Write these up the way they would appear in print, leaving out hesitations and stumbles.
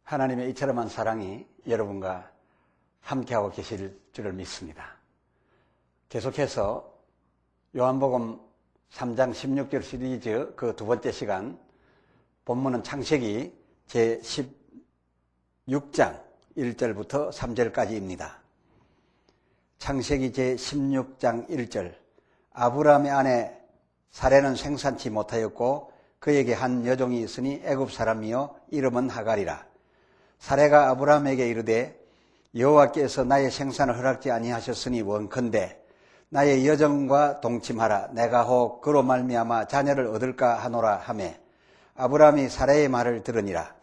하나님의 이처럼한 사랑이 여러분과 함께하고 계실 줄을 믿습니다. 계속해서 요한복음 3장 16절 시리즈 그 두 번째 시간, 본문은 창세기 제16장 1절부터 3절까지입니다. 창세기 제16장 1절, 아브라함의 아내 사레는 생산치 못하였고 그에게 한 여종이 있으니 애굽 사람이요 이름은 하갈이라. 사레가 아브라함에게 이르되 여호와께서 나의 생산을 허락지 아니하셨으니 원컨대 나의 여종과 동침하라. 내가 혹 그로 말미암아 자녀를 얻을까 하노라 하매 아브라함이 사레의 말을 들으니라.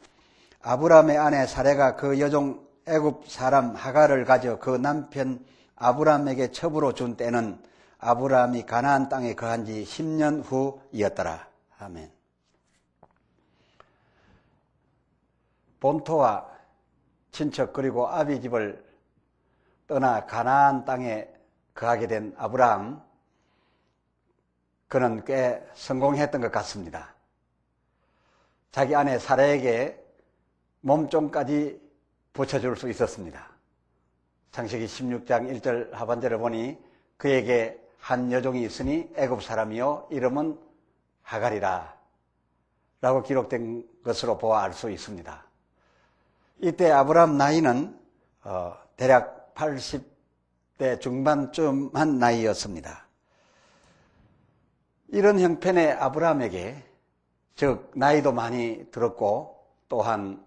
아브라함의 아내 사레가 그 여종 애굽 사람 하갈을 가져 그 남편 아브라함에게 첩으로 준 때는 아브라함이 가나안 땅에 거한 지 10년 후이었더라. 아멘. 본토와 친척 그리고 아비 집을 떠나 가나안 땅에 거하게 된 아브라함, 그는 꽤 성공했던 것 같습니다. 자기 아내 사라에게 몸종까지 붙여줄 수 있었습니다. 창세기 16장 1절 하반절을 보니 그에게 한 여종이 있으니 애굽 사람이요 이름은 하갈이라 라고 기록된 것으로 보아 알 수 있습니다. 이때 아브라함 나이는 대략 80대 중반쯤 한 나이였습니다. 이런 형편의 아브라함에게, 즉 나이도 많이 들었고 또한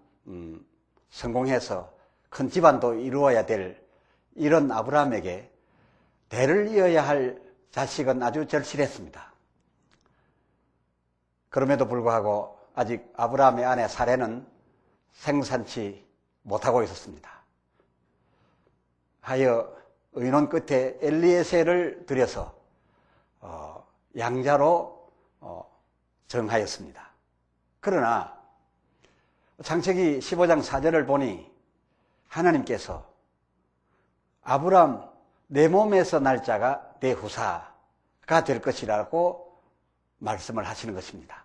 성공해서 큰 집안도 이루어야 될 이런 아브라함에게 대를 이어야 할 자식은 아주 절실했습니다. 그럼에도 불구하고 아직 아브라함의 아내 사레는 생산치 못하고 있었습니다. 하여 의논 끝에 엘리에셀을 들여서 양자로 정하였습니다. 그러나 창세기 15장 4절을 보니 하나님께서 아브라함 내 몸에서 날 자가 내 후사가 될 것이라고 말씀을 하시는 것입니다.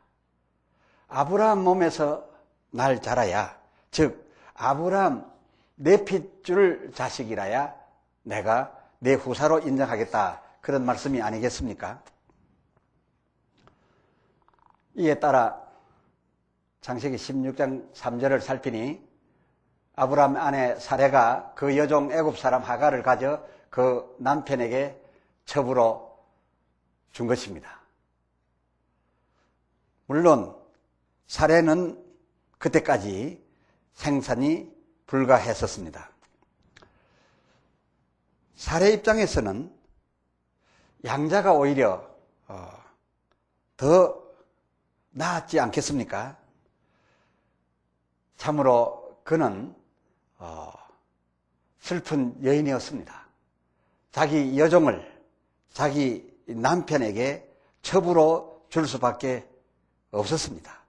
아브라함 몸에서 날 자라야, 즉 아브라함 내 핏줄 자식이라야 내가 내 후사로 인정하겠다, 그런 말씀이 아니겠습니까? 이에 따라 창세기 16장 3절을 살피니 아브라함 아내 사레가 그 여종 애굽 사람 하갈을 가져 그 남편에게 첩으로 준 것입니다. 물론 사레는 그때까지 생산이 불가했었습니다. 사레 입장에서는 양자가 오히려 더 나았지 않겠습니까? 참으로 그는 슬픈 여인이었습니다. 자기 여종을 자기 남편에게 첩으로 줄 수밖에 없었습니다.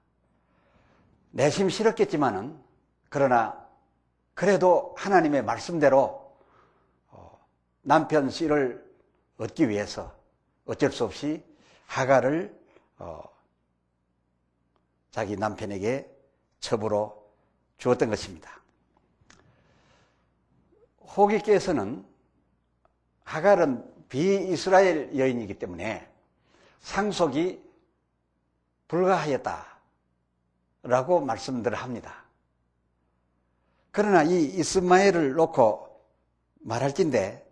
내심 싫었겠지만은, 그러나 그래도 하나님의 말씀대로 남편 씨를 얻기 위해서 어쩔 수 없이 하갈을 자기 남편에게 첩으로 주었던 것입니다. 호기께서는 하갈은 비이스라엘 여인이기 때문에 상속이 불가하였다라고 말씀들을 합니다. 그러나 이 이스마엘을 놓고 말할진대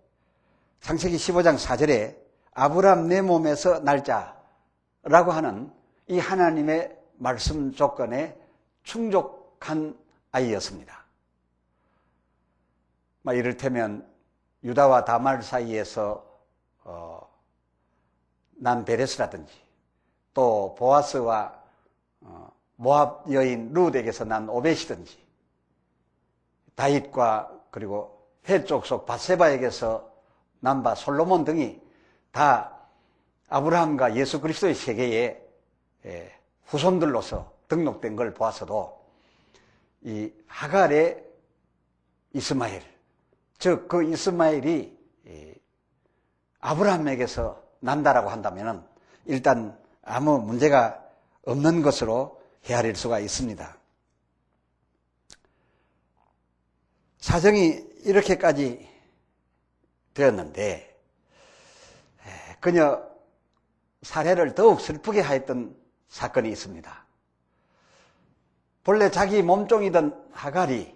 창세기 15장 4절에 아브라함 내 몸에서 날자라고 하는 이 하나님의 말씀 조건에 충족한 아이였습니다. 이를테면 유다와 다말 사이에서 난 베레스라든지, 또 보아스와 모압 여인 룻에게서 난 오벳이든지, 다윗과 그리고 헬 족속 밧세바에게서 난 바 솔로몬 등이 다 아브라함과 예수 그리스도의 세계에 후손들로서 등록된 걸 보아서도 이 하갈의 이스마엘, 즉 그 이스마엘이 아브라함에게서 난다라고 한다면 일단 아무 문제가 없는 것으로 헤아릴 수가 있습니다. 사정이 이렇게까지 되었는데 그녀 살해를 더욱 슬프게 하였던 사건이 있습니다. 본래 자기 몸종이던 하갈이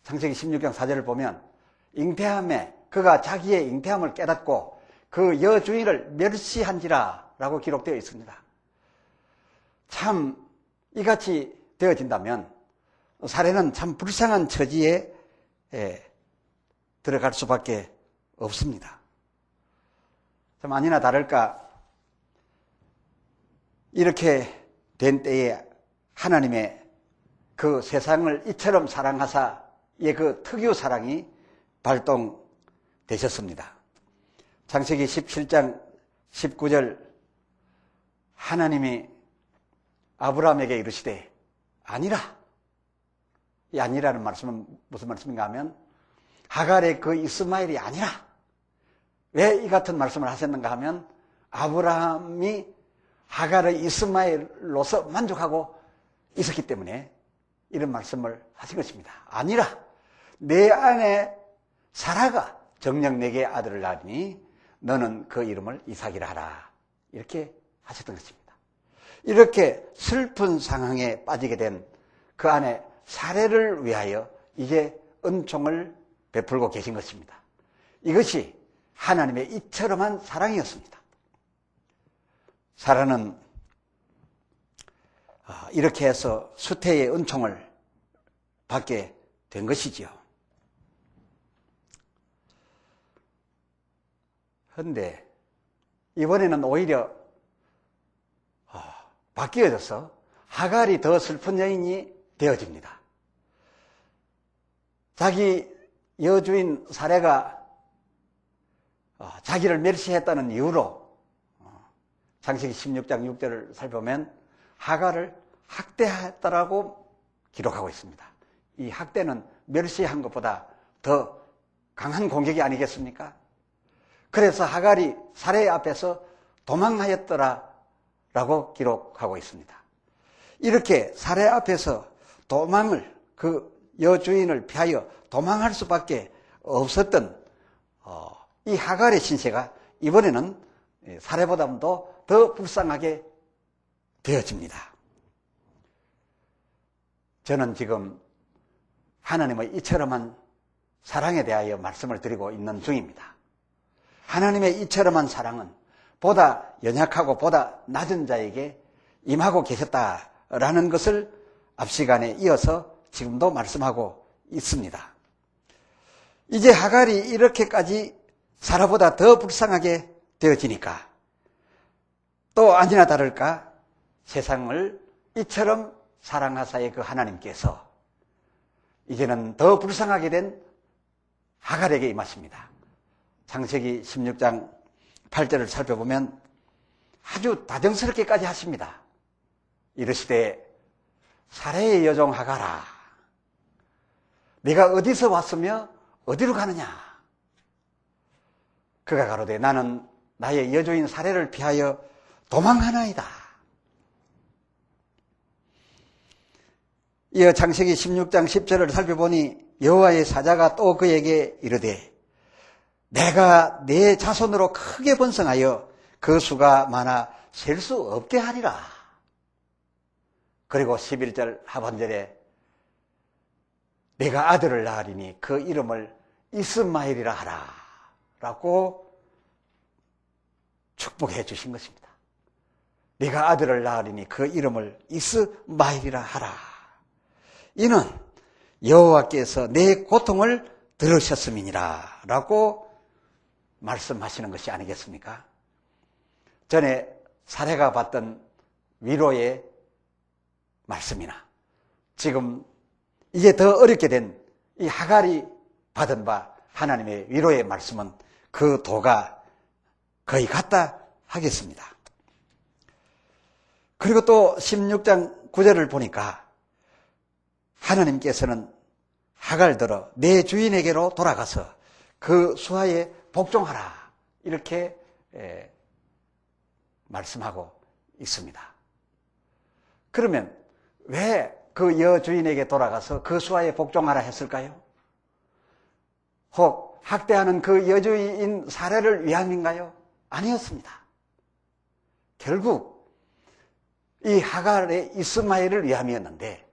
창세기 16장 4절을 보면 잉태함에 그가 자기의 잉태함을 깨닫고 그 여주인을 멸시한지라 라고 기록되어 있습니다. 참 이같이 되어진다면 살해는 참 불쌍한 처지에 들어갈 수밖에 없습니다. 참 아니나 다를까 이렇게 된 때에 하나님의 그 세상을 이처럼 사랑하사의 그 특유 사랑이 발동되셨습니다. 창세기 17장 19절 하나님이 아브라함에게 이르시되 아니라, 이 아니라는 말씀은 무슨 말씀인가 하면 하갈의 그 이스마엘이 아니라, 왜 이 같은 말씀을 하셨는가 하면 아브라함이 하갈의 이스마엘로서 만족하고 있었기 때문에 이런 말씀을 하신 것입니다. 아니라 내 아내 사라가 정녕 내게 아들을 낳으니 너는 그 이름을 이삭이라 하라, 이렇게 하셨던 것입니다. 이렇게 슬픈 상황에 빠지게 된 그 아내 사례를 위하여 이제 은총을 베풀고 계신 것입니다. 이것이 하나님의 이처럼한 사랑이었습니다. 사라는 이렇게 해서 수태의 은총을 받게 된 것이지요. 그런데 이번에는 오히려 바뀌어져서 하갈이 더 슬픈 여인이 되어집니다. 자기 여주인 사례가 자기를 멸시했다는 이유로 창세기 16장 6절을 살펴보면 하갈을 학대했다라고 기록하고 있습니다. 이 학대는 멸시한 것보다 더 강한 공격이 아니겠습니까? 그래서 하갈이 사례 앞에서 도망하였더라라고 기록하고 있습니다. 이렇게 사례 앞에서 도망을, 그 여주인을 피하여 도망할 수밖에 없었던 이 하갈의 신세가 이번에는 사례보다도 더 불쌍하게 되어집니다. 저는 지금 하나님의 이처럼한 사랑에 대하여 말씀을 드리고 있는 중입니다. 하나님의 이처럼한 사랑은 보다 연약하고 보다 낮은 자에게 임하고 계셨다라는 것을 앞 시간에 이어서 지금도 말씀하고 있습니다. 이제 하갈이 이렇게까지 사라보다 더 불쌍하게 되어지니까 또 아니나 다를까 세상을 이처럼 사랑하사의 그 하나님께서 이제는 더 불쌍하게 된 하갈에게 임하십니다. 창세기 16장 8절을 살펴보면 아주 다정스럽게까지 하십니다. 이르시되 사례의 여종 하갈아, 네가 어디서 왔으며 어디로 가느냐? 그가 가로되 나는 나의 여주인 사례를 피하여 도망하나이다. 이어 창세기 16장 10절을 살펴보니 여호와의 사자가 또 그에게 이르되 내가 내 자손으로 크게 번성하여 그 수가 많아 셀 수 없게 하리라. 그리고 11절 하반절에 내가 아들을 낳으리니 그 이름을 이스마엘이라 하라 라고 축복해 주신 것입니다. 네가 아들을 낳으리니 그 이름을 이스마엘이라 하라. 이는 여호와께서 내 고통을 들으셨음이니라 라고 말씀하시는 것이 아니겠습니까? 전에 사례가 받던 위로의 말씀이나 지금 이제 더 어렵게 된 이 하갈이 받은 바 하나님의 위로의 말씀은 그 도가 거의 같다 하겠습니다. 그리고 또 16장 9절을 보니까 하나님께서는 하갈들어 내 주인에게로 돌아가서 그 수하에 복종하라 이렇게 말씀하고 있습니다. 그러면 왜 그 여주인에게 돌아가서 그 수하에 복종하라 했을까요? 혹 학대하는 그 여주인 사례를 위함인가요? 아니었습니다. 결국 이 하갈의 이스마엘을 위함이었는데,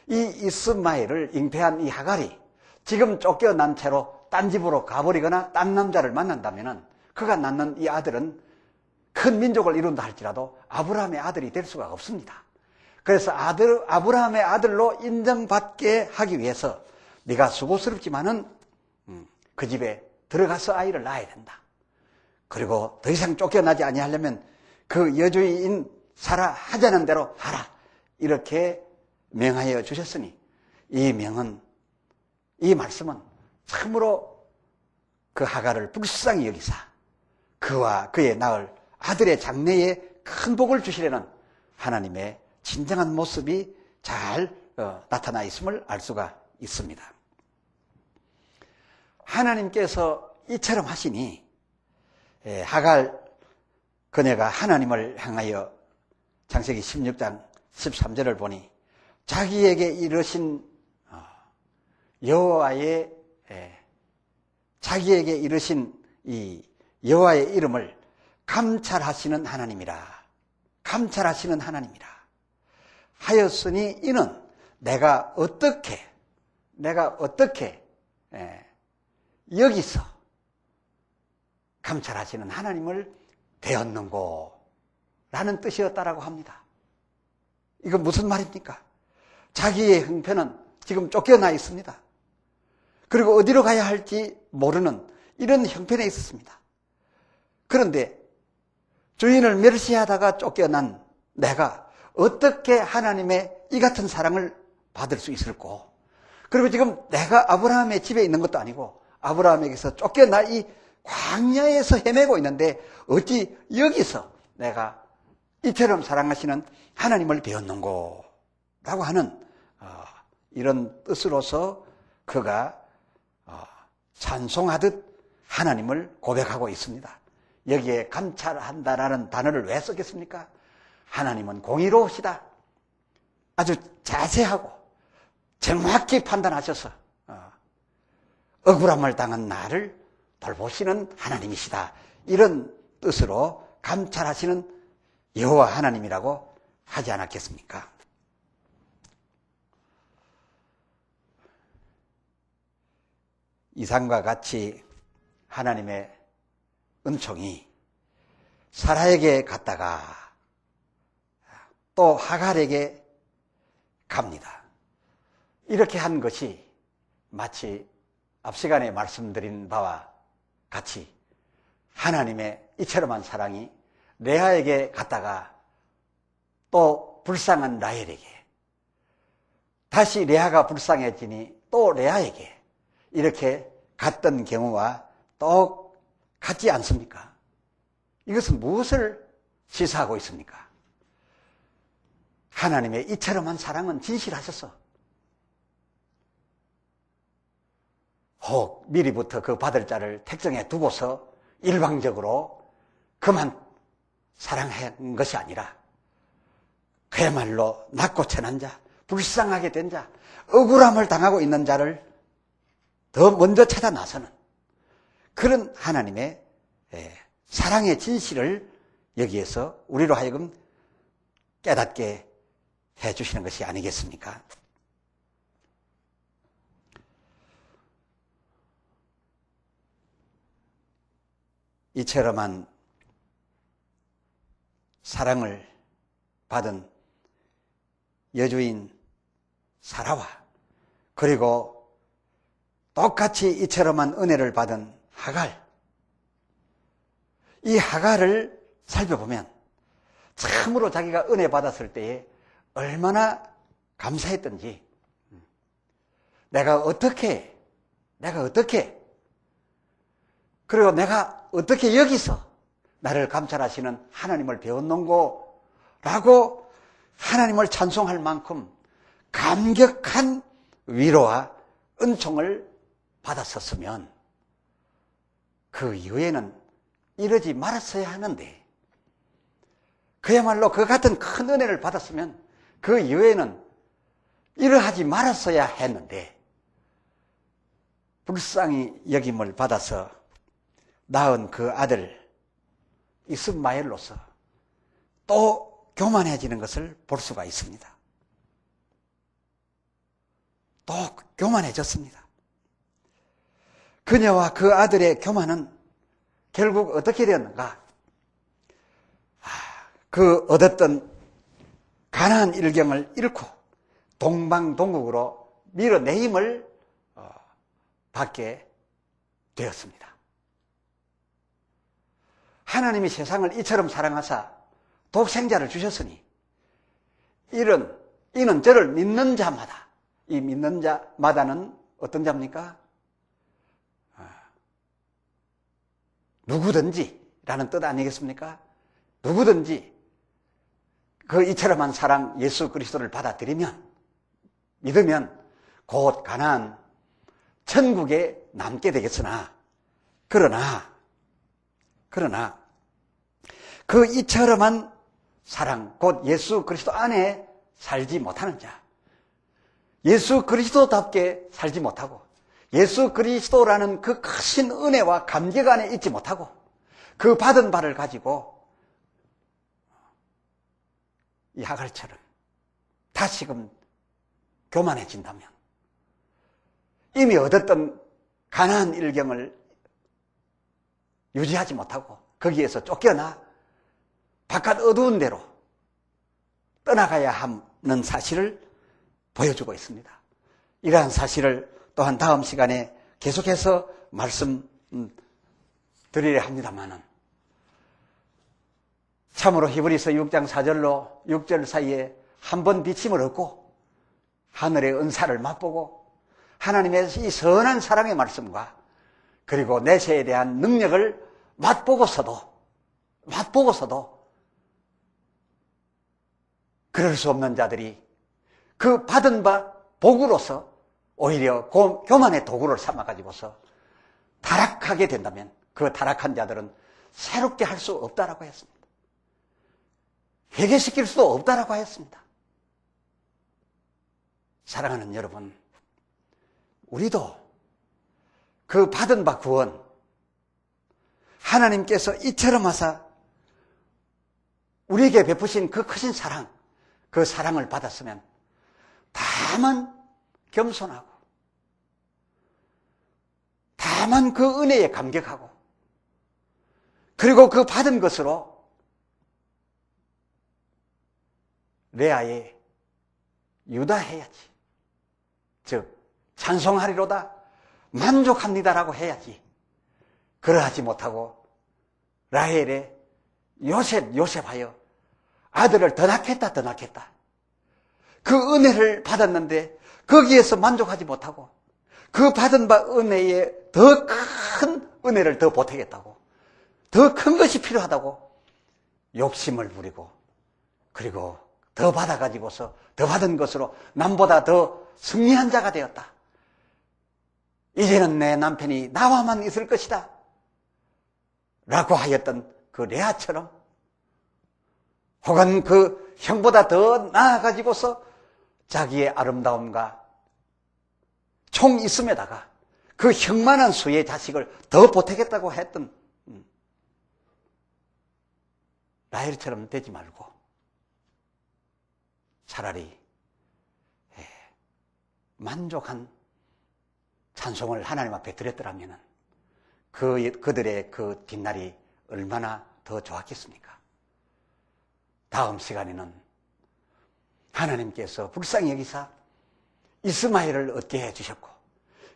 이 이스마엘을 잉태한 이 하갈이 지금 쫓겨난 채로 딴 집으로 가버리거나 딴 남자를 만난다면 그가 낳는 이 아들은 큰 민족을 이룬다 할지라도 아브라함의 아들이 될 수가 없습니다. 그래서 아브라함의 아들로 인정받게 하기 위해서 네가 수고스럽지만은 그 집에 들어가서 아이를 낳아야 된다. 그리고 더 이상 쫓겨나지 아니하려면 그 여주인 사라 하자는 대로 하라. 이렇게 명하여 주셨으니 이 명은, 이 말씀은 참으로 그 하갈을 불쌍히 여기사 그와 그의 낳을 아들의 장래에 큰 복을 주시려는 하나님의 진정한 모습이 잘 나타나 있음을 알 수가 있습니다. 하나님께서 이처럼 하시니 하갈 그녀가 하나님을 향하여 창세기 16장 13절을 보니 자기에게 이르신 여호와의 자기에게 이르신 이 여호와의 이름을 감찰하시는 하나님이라, 감찰하시는 하나님이라 하였으니 이는 내가 어떻게 여기서 감찰하시는 하나님을 되었는고 라는 뜻이었다라고 합니다. 이건 무슨 말입니까? 자기의 형편은 지금 쫓겨나 있습니다. 그리고 어디로 가야 할지 모르는 이런 형편에 있었습니다. 그런데 주인을 멸시하다가 쫓겨난 내가 어떻게 하나님의 이 같은 사랑을 받을 수 있을꼬? 그리고 지금 내가 아브라함의 집에 있는 것도 아니고 아브라함에게서 쫓겨나 이 광야에서 헤매고 있는데 어찌 여기서 내가 이처럼 사랑하시는 하나님을 배웠는고? 라고 하는 이런 뜻으로서 그가 찬송하듯 하나님을 고백하고 있습니다. 여기에 감찰한다라는 단어를 왜 썼겠습니까? 하나님은 공의로우시다. 아주 자세하고 정확히 판단하셔서 억울함을 당한 나를 돌보시는 하나님이시다. 이런 뜻으로 감찰하시는 여호와 하나님이라고 하지 않았겠습니까? 이상과 같이 하나님의 은총이 사라에게 갔다가 또 하갈에게 갑니다. 이렇게 한 것이 마치 앞 시간에 말씀드린 바와 같이 하나님의 이처럼한 사랑이 레아에게 갔다가 또 불쌍한 라헬에게, 다시 레아가 불쌍해지니 또 레아에게 이렇게 갔던 경우와 똑같지 않습니까? 이것은 무엇을 시사하고 있습니까? 하나님의 이처럼한 사랑은 진실하셨어. 혹 미리부터 그 받을 자를 택정해 두고서 일방적으로 그만 사랑한 것이 아니라 그야말로 낮고 천한 자, 불쌍하게 된 자, 억울함을 당하고 있는 자를 더 먼저 찾아 나서는 그런 하나님의 사랑의 진실을 여기에서 우리로 하여금 깨닫게 해주시는 것이 아니겠습니까? 이처럼한 사랑을 받은 여주인 사라와 그리고 똑같이 이처럼한 은혜를 받은 하갈, 이 하갈을 살펴보면 참으로 자기가 은혜 받았을 때에 얼마나 감사했던지, 내가 어떻게 그리고 내가 어떻게 여기서 나를 감찰하시는 하나님을 배웠는고 라고 하나님을 찬송할 만큼 감격한 위로와 은총을 받았었으면 그 이후에는 이러지 말았어야 하는데, 그야말로 그 같은 큰 은혜를 받았으면 그 이후에는 이러하지 말았어야 했는데 불쌍히 여김을 받아서 낳은 그 아들 이스마엘로서 또 교만해지는 것을 볼 수가 있습니다. 또 교만해졌습니다. 그녀와 그 아들의 교만은 결국 어떻게 되었는가? 그 얻었던 가나안 일경을 잃고 동방동국으로 밀어내임을 받게 되었습니다. 하나님이 세상을 이처럼 사랑하사 독생자를 주셨으니 이는 저를 믿는 자마다, 이 믿는 자마다는 어떤 자입니까? 누구든지 라는 뜻 아니겠습니까? 누구든지 그 이처럼한 사랑 예수 그리스도를 받아들이면, 믿으면 곧 가나안 천국에 남게 되겠으나 그러나 그 이처럼한 사랑 곧 예수 그리스도 안에 살지 못하는 자, 예수 그리스도답게 살지 못하고 예수 그리스도라는 그 크신 은혜와 감격 안에 있지 못하고 그 받은 바를 가지고 이 하갈처럼 다시금 교만해진다면, 이미 얻었던 가나안 일경을 유지하지 못하고 거기에서 쫓겨나 바깥 어두운 데로 떠나가야 하는 사실을 보여주고 있습니다. 이러한 사실을 또한 다음 시간에 계속해서 말씀드리려 합니다만은, 참으로 히브리서 6장 4절로 6절 사이에 한 번 비침을 얻고 하늘의 은사를 맛보고 하나님의 이 선한 사랑의 말씀과 그리고 내세에 대한 능력을 맛보고서도 그럴 수 없는 자들이 그 받은 바 복으로서 오히려 교만의 도구를 삼아가지고서 타락하게 된다면 그 타락한 자들은 새롭게 할 수 없다라고 했습니다. 회개시킬 수도 없다라고 했습니다. 사랑하는 여러분, 우리도 그 받은 바 구원, 하나님께서 이처럼 하사 우리에게 베푸신 그 크신 사랑, 그 사랑을 받았으면 다만 겸손하고 다만 그 은혜에 감격하고 그리고 그 받은 것으로 레아에 유다해야지. 즉 찬송하리로다, 만족합니다라고 해야지. 그러하지 못하고 라헬에 요셉하여 아들을 더 낳겠다. 그 은혜를 받았는데 거기에서 만족하지 못하고 그 받은 바 은혜에 더 큰 은혜를 더 보태겠다고, 더 큰 것이 필요하다고 욕심을 부리고 그리고 더 받아가지고서 더 받은 것으로 남보다 더 승리한 자가 되었다. 이제는 내 남편이 나와만 있을 것이다 라고 하였던 그 레아처럼, 혹은 그 형보다 더 나아가지고서 자기의 아름다움과 총 있음에다가 그 형만한 수의 자식을 더 보태겠다고 했던 라헬처럼 되지 말고 차라리 만족한 찬송을 하나님 앞에 드렸더라면 그들의 그 뒷날이 얼마나 더 좋았겠습니까? 다음 시간에는 하나님께서 불쌍히 여기사 이스마엘을 얻게 해주셨고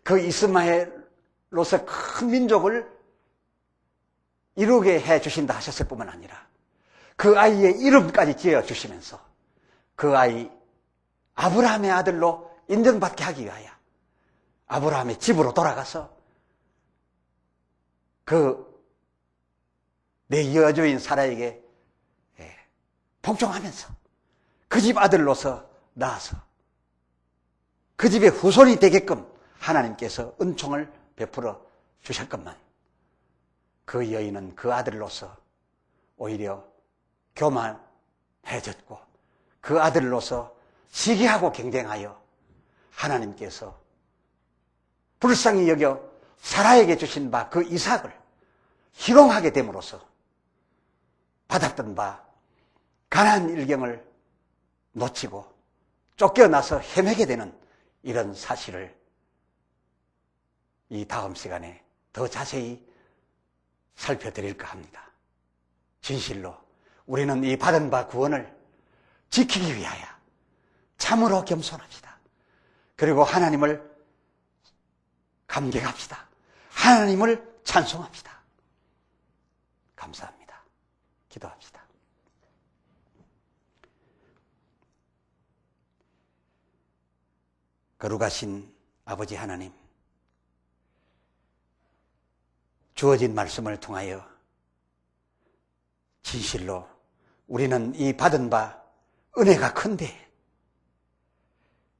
그 이스마엘로서 큰 민족을 이루게 해주신다 하셨을 뿐만 아니라 그 아이의 이름까지 지어주시면서 그 아이 아브라함의 아들로 인정받게 하기 위하여 아브라함의 집으로 돌아가서 내 여주인 사라에게 복종하면서 그 집 아들로서 낳아서 그 집의 후손이 되게끔 하나님께서 은총을 베풀어 주셨건만 그 여인은 그 아들로서 오히려 교만해졌고 그 아들로서 시기하고 경쟁하여 하나님께서 불쌍히 여겨 사라에게 주신 바 그 이삭을 희롱하게 됨으로써 받았던 바 가나안 일경을 놓치고 쫓겨나서 헤매게 되는 이런 사실을 이 다음 시간에 더 자세히 살펴드릴까 합니다. 진실로 우리는 이 받은 바 구원을 지키기 위하여 참으로 겸손합시다. 그리고 하나님을 감격합시다. 하나님을 찬송합시다. 감사합니다. 기도합시다. 거룩하신 아버지 하나님, 주어진 말씀을 통하여 진실로 우리는 이 받은 바 은혜가 큰데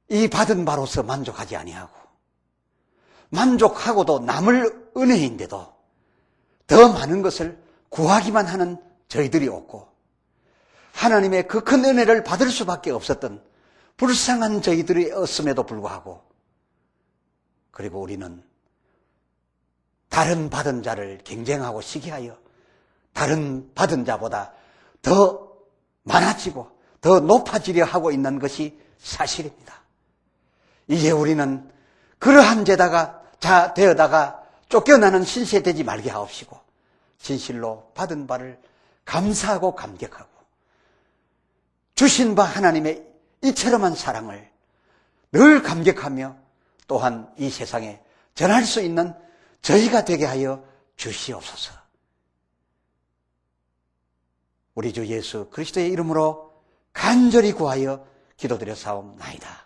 이 받은 바로서 만족하지 아니하고 만족하고도 남을 은혜인데도 더 많은 것을 구하기만 하는 저희들이 없고 하나님의 그 큰 은혜를 받을 수밖에 없었던 불쌍한 저희들이었음에도 불구하고 그리고 우리는 다른 받은 자를 경쟁하고 시기하여 다른 받은 자보다 더 많아지고 더 높아지려 하고 있는 것이 사실입니다. 이제 우리는 그러한 자 되어다가 쫓겨나는 신세 되지 말게 하옵시고 진실로 받은 바를 감사하고 감격하고 주신 바 하나님의 이처럼한 사랑을 늘 감격하며 또한 이 세상에 전할 수 있는 저희가 되게 하여 주시옵소서. 우리 주 예수 그리스도의 이름으로 간절히 구하여 기도드려 사옵나이다.